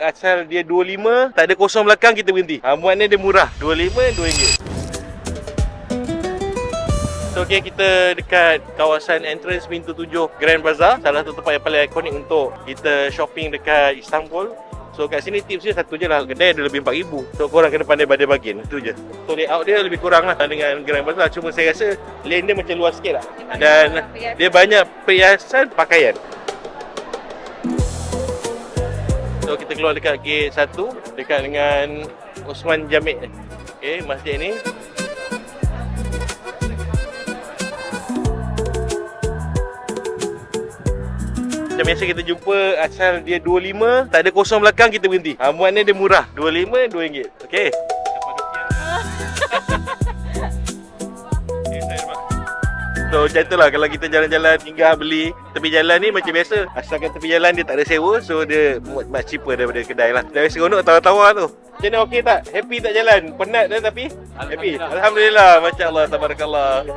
Asal dia 25, tak ada kosong belakang, kita berhenti. Maknanya dia murah. 25, RM2. So okay, kita dekat kawasan entrance pintu 7 Grand Bazaar. Salah satu tempat yang paling ikonik untuk kita shopping dekat Istanbul. So kat sini tips dia satu je lah, kedai ada lebih 4,000. So korang kena pandai bahagian, itu je. So layout dia lebih kurang lah dengan Grand Bazaar. Cuma saya rasa lane dia macam luas sikit lah. Dan dia banyak perhiasan pakaian. So kita keluar dekat gate 1, dekat dengan Osman Jamik. Okay, masjid ni. Macam biasa kita jumpa, asal dia 25, tak ada kosong belakang, kita berhenti. Maknanya dia murah. 25, RM2. Okey. So macam tu lah kalau kita jalan-jalan tinggal beli tepi jalan ni macam biasa. Asalkan tepi jalan dia tak ada sewa, so dia much cheaper daripada kedai lah. Dari seronok tawar-tawar tu. Macam mana, okey tak? Happy tak jalan? Penat dah tapi? Happy? Alhamdulillah. Masya Allah, tabarakallah.